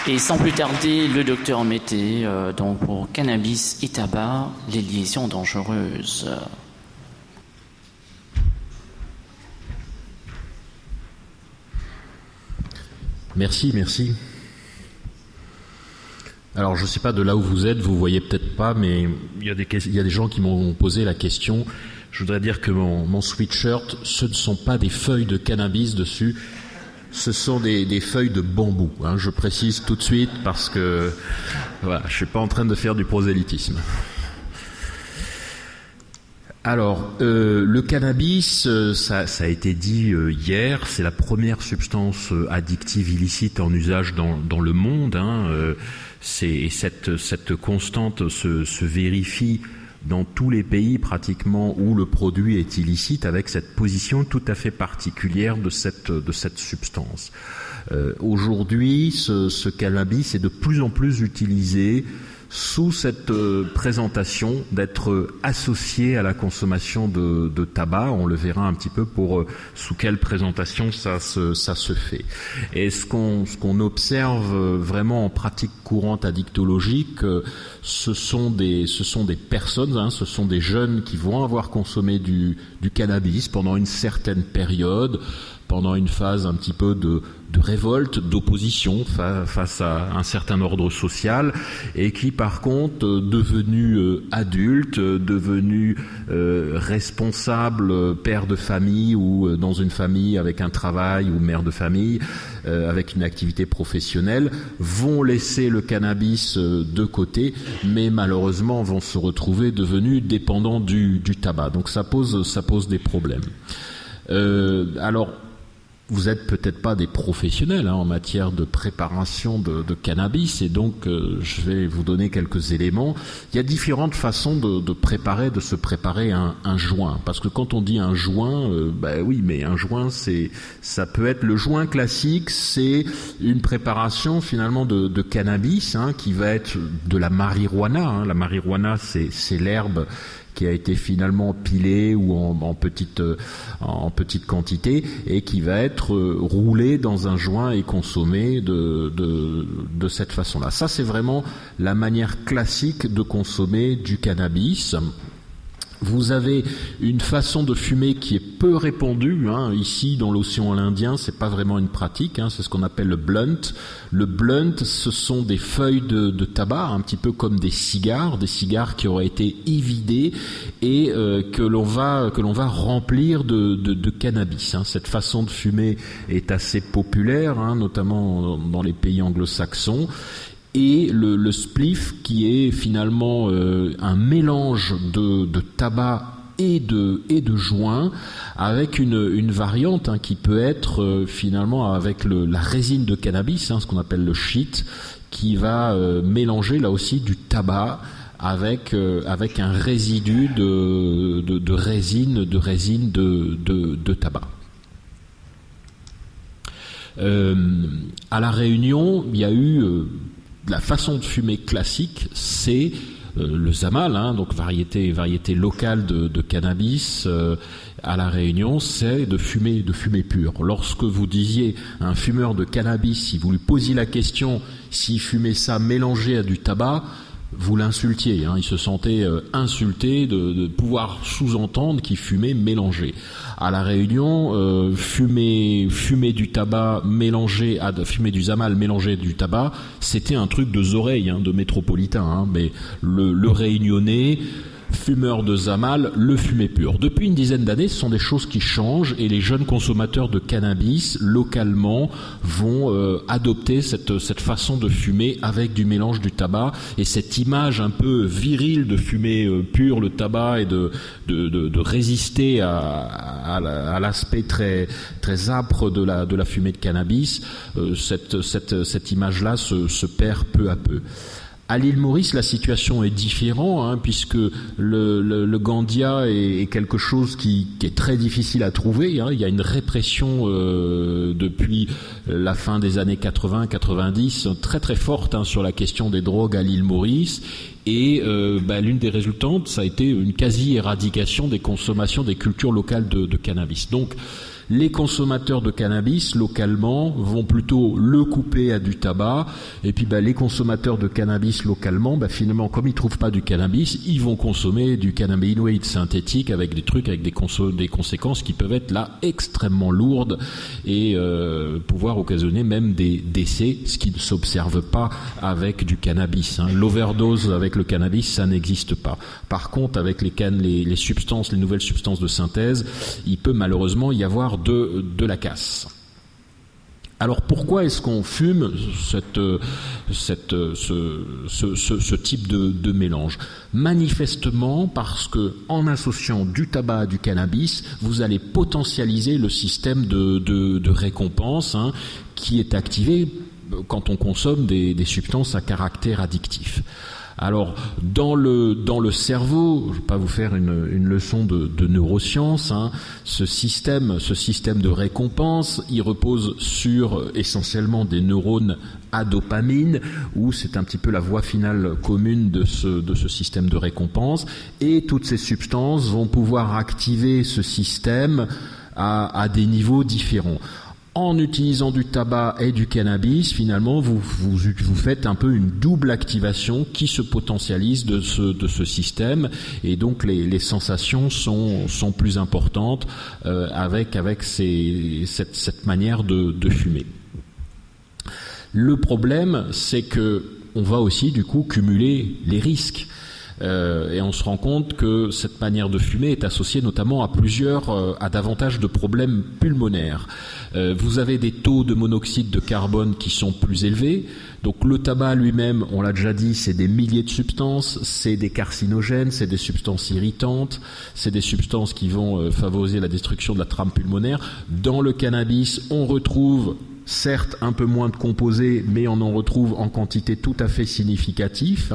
Et sans plus tarder, le docteur Mété, donc pour cannabis et tabac, les liaisons dangereuses. Merci. Alors, je ne sais pas de là où vous êtes, vous voyez peut-être pas, mais il y a des gens qui m'ont posé la question. Je voudrais dire que mon sweatshirt, ce ne sont pas des feuilles de cannabis dessus, ce sont des feuilles de bambou. Hein, je précise tout de suite parce que voilà, je suis pas en train de faire du prosélytisme. Alors, le cannabis, ça a été dit hier, c'est la première substance addictive illicite en usage dans le monde. Hein, cette constante se vérifie dans tous les pays pratiquement où le produit est illicite, avec cette position tout à fait particulière de cette substance. Aujourd'hui, ce cannabis est de plus en plus utilisé sous cette présentation d'être associé à la consommation de tabac. On le verra un petit peu sous quelle présentation ça se fait. Et ce qu'on observe vraiment en pratique courante addictologique, ce sont des personnes, hein, ce sont des jeunes qui vont avoir consommé du cannabis pendant une certaine période, pendant une phase un petit peu de révolte, d'opposition face à un certain ordre social, et qui par contre, devenus adultes, devenus responsables, pères de famille ou dans une famille avec un travail, ou mère de famille avec une activité professionnelle, vont laisser le cannabis de côté, mais malheureusement vont se retrouver devenus dépendants du tabac. Donc ça pose des problèmes. Alors, vous êtes peut-être pas des professionnels en matière de préparation de cannabis, et donc je vais vous donner quelques éléments. Il y a différentes façons de se préparer un joint, parce que quand on dit un joint, oui, mais un joint, ça peut être le joint classique, c'est une préparation finalement de cannabis, hein, qui va être de la marijuana. Hein. La marijuana, c'est l'herbe qui a été finalement pilé ou en petite quantité, et qui va être roulé dans un joint et consommé de cette façon-là. Ça, c'est vraiment la manière classique de consommer du cannabis. Vous avez une façon de fumer qui est peu répandue, hein. Ici, dans l'océan Indien, c'est pas vraiment une pratique, hein. C'est ce qu'on appelle le blunt. Le blunt, ce sont des feuilles de tabac, un petit peu comme des cigares qui auraient été évidés et que l'on va remplir de cannabis, hein. Cette façon de fumer est assez populaire, hein, notamment dans les pays anglo-saxons. Et le spliff, qui est finalement un mélange de tabac et de joint, avec une variante, hein, qui peut être finalement avec la résine de cannabis, hein, ce qu'on appelle le shit, qui va mélanger là aussi du tabac avec un résidu de résine de tabac. À La Réunion, il y a eu la façon de fumer classique, c'est le Zamal, hein, donc variété locale de cannabis à La Réunion, c'est de fumer pur. Lorsque vous disiez à un fumeur de cannabis, si vous lui posiez la question s'il fumait ça mélangé à du tabac, vous l'insultiez, hein, il se sentait insulté de pouvoir sous-entendre qu'il fumait mélangé. À La Réunion, fumer du tabac mélangé fumer du Zamal mélangé du tabac, c'était un truc de oreilles, hein, de métropolitain, hein, mais le Réunionnais, fumeur de Zamal, le fumait pur. Depuis une dizaine d'années, ce sont des choses qui changent, et les jeunes consommateurs de cannabis localement vont adopter cette façon de fumer avec du mélange du tabac, et cette image un peu virile de fumer pur le tabac et de résister à l'aspect très très âpre de la fumée de cannabis. Cette image-là se perd peu à peu. À l'île Maurice, la situation est différente, hein, puisque le Gandia est quelque chose qui est très difficile à trouver, hein. Il y a une répression depuis la fin des années 80-90 très très forte, hein, sur la question des drogues à l'île Maurice. Et l'une des résultantes, ça a été une quasi-éradication des consommations des cultures locales de cannabis. Donc, Les consommateurs de cannabis, localement, vont plutôt le couper à du tabac, et puis les consommateurs de cannabis localement, finalement, comme ils trouvent pas du cannabis, ils vont consommer du cannabinoïde synthétique avec des trucs, avec des conséquences qui peuvent être là extrêmement lourdes et pouvoir occasionner même des décès, ce qui ne s'observe pas avec du cannabis. L'overdose avec le cannabis, ça n'existe pas. Par contre, avec les substances, les nouvelles substances de synthèse, il peut malheureusement y avoir de la casse. Alors pourquoi est-ce qu'on fume ce type de mélange? Manifestement parce que en associant du tabac à du cannabis, vous allez potentialiser le système de récompense qui est activé quand on consomme des substances à caractère addictif. Alors, dans le cerveau, je ne vais pas vous faire une leçon de neurosciences, ce système de récompense, il repose sur essentiellement des neurones à dopamine, où c'est un petit peu la voie finale commune de ce système de récompense, et toutes ces substances vont pouvoir activer ce système à des niveaux différents. En utilisant du tabac et du cannabis, finalement, vous faites un peu une double activation qui se potentialise de ce système, et donc les sensations sont plus importantes avec cette manière de fumer. Le problème, c'est que on va aussi du coup cumuler les risques. Et on se rend compte que cette manière de fumer est associée notamment à davantage de problèmes pulmonaires. Vous avez des taux de monoxyde de carbone qui sont plus élevés. Donc le tabac lui-même, on l'a déjà dit, c'est des milliers de substances, c'est des carcinogènes, c'est des substances irritantes, c'est des substances qui vont favoriser la destruction de la trame pulmonaire. Dans le cannabis, on retrouve certes un peu moins de composés, mais on en retrouve en quantité tout à fait significative,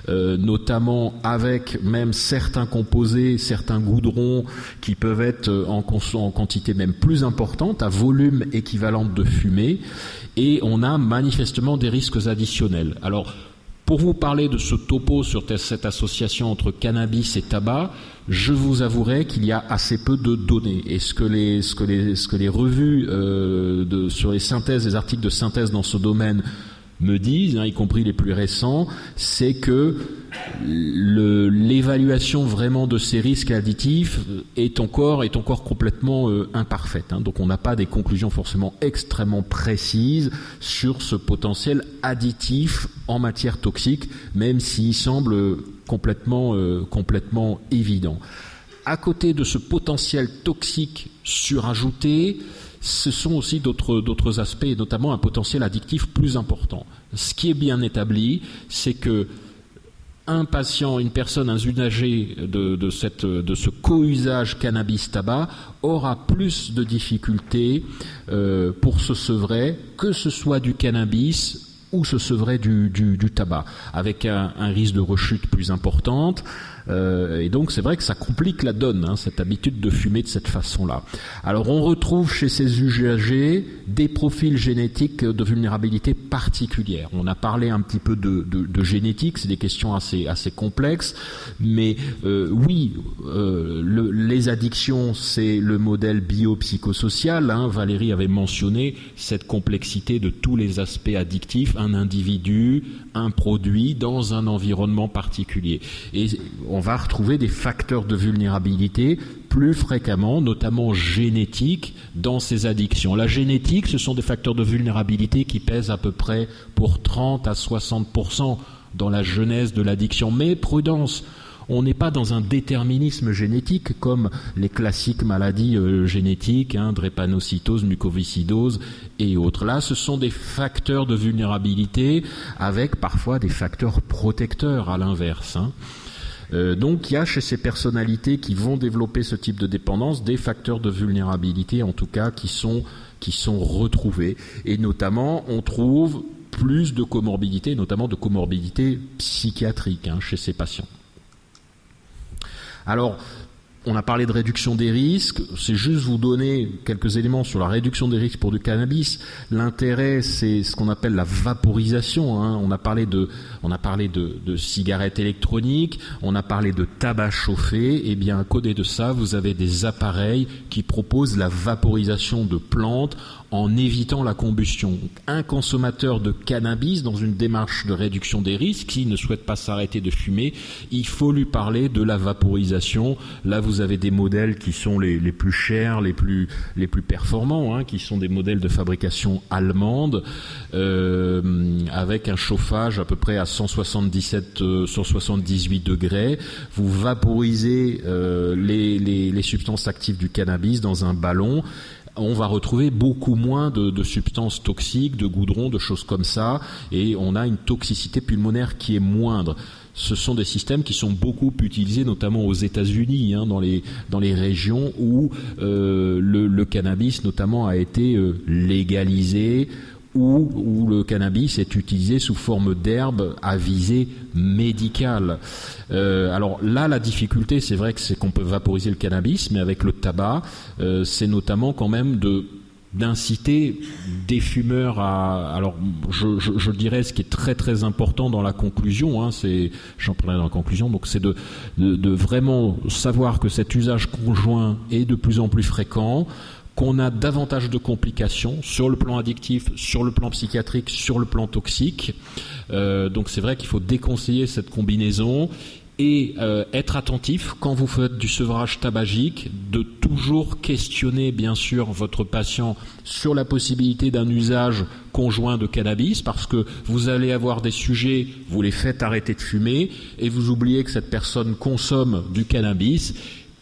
notamment avec même certains composés, certains goudrons qui peuvent être en quantité même plus importante, à volume équivalent de fumée, et on a manifestement des risques additionnels. Alors, pour vous parler de ce topo sur cette association entre cannabis et tabac, je vous avouerai qu'il y a assez peu de données. Et ce que les revues sur les synthèses, les articles de synthèse dans ce domaine me disent, y compris les plus récents, c'est que l'évaluation vraiment de ces risques additifs est encore complètement imparfaite. Donc on n'a pas des conclusions forcément extrêmement précises sur ce potentiel additif en matière toxique, même s'il semble complètement évident. À côté de ce potentiel toxique surajouté, ce sont aussi d'autres aspects, et notamment un potentiel addictif plus important. Ce qui est bien établi, c'est que un patient, une personne, un usager de ce co-usage cannabis-tabac aura plus de difficultés pour se sevrer, que ce soit du cannabis ou se sevrer du tabac, avec un risque de rechute plus importante. Et donc c'est vrai que ça complique la donne, cette habitude de fumer de cette façon-là. Alors on retrouve chez ces usagers des profils génétiques de vulnérabilité particulière. On a parlé un petit peu de génétique, c'est des questions assez complexes, mais les addictions, c'est le modèle biopsychosocial. Valérie avait mentionné cette complexité de tous les aspects addictifs, un individu, un produit dans un environnement particulier. Et on va retrouver des facteurs de vulnérabilité plus fréquemment, notamment génétiques, dans ces addictions. La génétique, ce sont des facteurs de vulnérabilité qui pèsent à peu près pour 30 à 60% dans la genèse de l'addiction. Mais prudence, on n'est pas dans un déterminisme génétique comme les classiques maladies génétiques, drépanocytose, mucoviscidose et autres. Là, ce sont des facteurs de vulnérabilité avec parfois des facteurs protecteurs à l'inverse. Donc il y a chez ces personnalités qui vont développer ce type de dépendance des facteurs de vulnérabilité, en tout cas qui sont retrouvés. Et notamment, on trouve plus de comorbidités, notamment de comorbidités psychiatriques chez ces patients. Alors, on a parlé de réduction des risques, c'est juste vous donner quelques éléments sur la réduction des risques pour du cannabis. L'intérêt, c'est ce qu'on appelle la vaporisation, hein. On a parlé de cigarettes électroniques, on a parlé de tabac chauffé. Eh bien, à côté de ça, vous avez des appareils qui proposent la vaporisation de plantes en évitant la combustion. Un consommateur de cannabis, dans une démarche de réduction des risques, qui ne souhaite pas s'arrêter de fumer, il faut lui parler de la vaporisation. Là, vous avez des modèles qui sont les plus chers, les plus performants, hein, qui sont des modèles de fabrication allemande, avec un chauffage à peu près à 178 degrés. Vous vaporisez les substances actives du cannabis dans un ballon. On va retrouver beaucoup moins de substances toxiques, de goudron, de choses comme ça, et on a une toxicité pulmonaire qui est moindre. Ce sont des systèmes qui sont beaucoup utilisés, notamment aux États-Unis, hein, dans les régions où le cannabis, notamment, a été légalisé, où le cannabis est utilisé sous forme d'herbe à visée médicale. Alors là, la difficulté, c'est vrai que c'est qu'on peut vaporiser le cannabis, mais avec le tabac, c'est notamment quand même d'inciter des fumeurs à... Alors, je dirais ce qui est très très important dans la conclusion, hein, j'en parlerai dans la conclusion, donc c'est de vraiment savoir que cet usage conjoint est de plus en plus fréquent, qu'on a davantage de complications sur le plan addictif, sur le plan psychiatrique, sur le plan toxique. Donc c'est vrai qu'il faut déconseiller cette combinaison et être attentif quand vous faites du sevrage tabagique, de toujours questionner bien sûr votre patient sur la possibilité d'un usage conjoint de cannabis, parce que vous allez avoir des sujets, vous les faites arrêter de fumer et vous oubliez que cette personne consomme du cannabis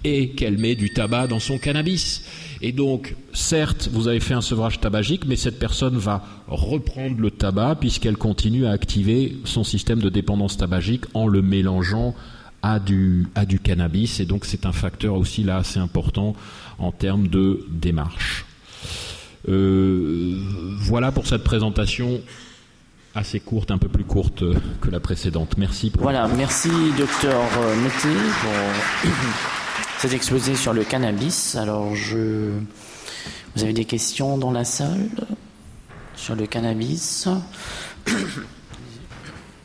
et qu'elle met du tabac dans son cannabis. Et donc, certes, vous avez fait un sevrage tabagique, mais cette personne va reprendre le tabac puisqu'elle continue à activer son système de dépendance tabagique en le mélangeant à du cannabis. Et donc, c'est un facteur aussi là assez important en termes de démarche. Voilà pour cette présentation assez courte, un peu plus courte que la précédente. Merci. Voilà, merci Dr Mété pour cet exposé sur le cannabis. Alors, vous avez des questions dans la salle sur le cannabis?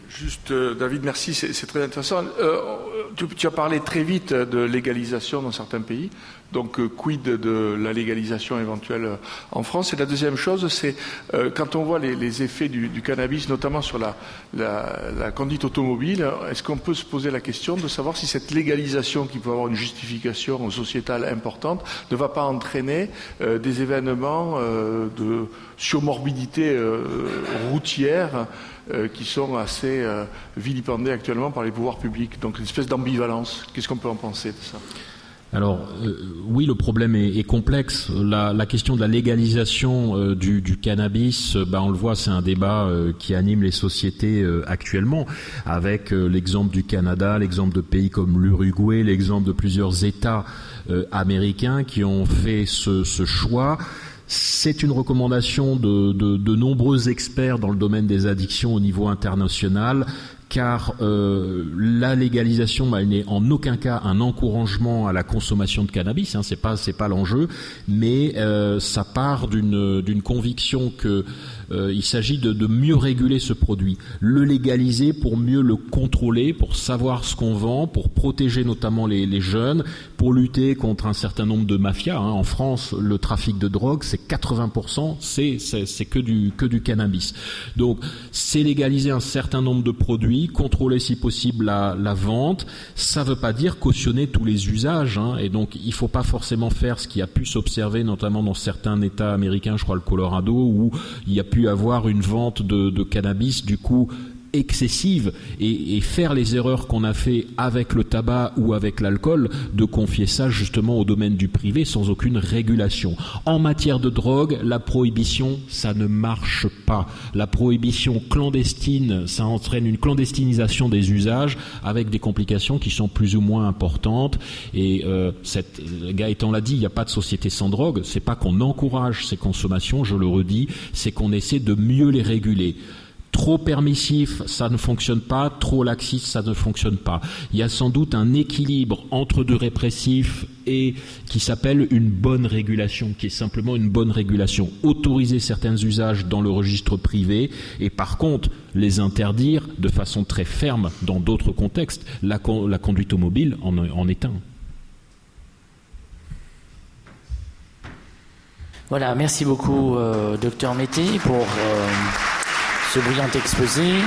Juste, David, merci, c'est très intéressant. Tu as parlé très vite de légalisation dans certains pays. Donc, quid de la légalisation éventuelle en France? Et la deuxième chose, c'est quand on voit les effets du cannabis, notamment sur la conduite automobile, est-ce qu'on peut se poser la question de savoir si cette légalisation, qui peut avoir une justification sociétale importante, ne va pas entraîner des événements de surmorbidité routière qui sont assez vilipendés actuellement par les pouvoirs publics. Donc, une espèce d'ambivalence. Qu'est-ce qu'on peut en penser de ça? Alors oui, le problème est complexe. La question de la légalisation du cannabis, on le voit, c'est un débat qui anime les sociétés actuellement, avec l'exemple du Canada, l'exemple de pays comme l'Uruguay, l'exemple de plusieurs États américains qui ont fait ce choix. C'est une recommandation de nombreux experts dans le domaine des addictions au niveau international, car la légalisation, elle n'est en aucun cas un encouragement à la consommation de cannabis, hein, c'est pas l'enjeu, mais ça part d'une conviction que il s'agit de mieux réguler ce produit, le légaliser pour mieux le contrôler, pour savoir ce qu'on vend, pour protéger notamment les jeunes, pour lutter contre un certain nombre de mafias. Hein. En France, le trafic de drogue, c'est 80%, c'est que du cannabis. Donc, c'est légaliser un certain nombre de produits, contrôler si possible la vente. Ça veut pas dire cautionner tous les usages, hein. Et donc il faut pas forcément faire ce qui a pu s'observer notamment dans certains États américains, je crois le Colorado, où il y a pu avoir une vente de cannabis du coup excessive, et faire les erreurs qu'on a fait avec le tabac ou avec l'alcool, de confier ça justement au domaine du privé sans aucune régulation. En matière de drogue, la prohibition, ça ne marche pas. La prohibition clandestine, ça entraîne une clandestinisation des usages avec des complications qui sont plus ou moins importantes. Et Gaëtan l'a dit, il n'y a pas de société sans drogue. C'est pas qu'on encourage ces consommations, je le redis, c'est qu'on essaie de mieux les réguler. Trop permissif, ça ne fonctionne pas. Trop laxiste, ça ne fonctionne pas. Il y a sans doute un équilibre entre deux répressifs et qui s'appelle une bonne régulation, qui est simplement une bonne régulation. Autoriser certains usages dans le registre privé et par contre les interdire de façon très ferme dans d'autres contextes. La conduite automobile en est un. Voilà, merci beaucoup, Dr Mété, pour ce brillant exposé.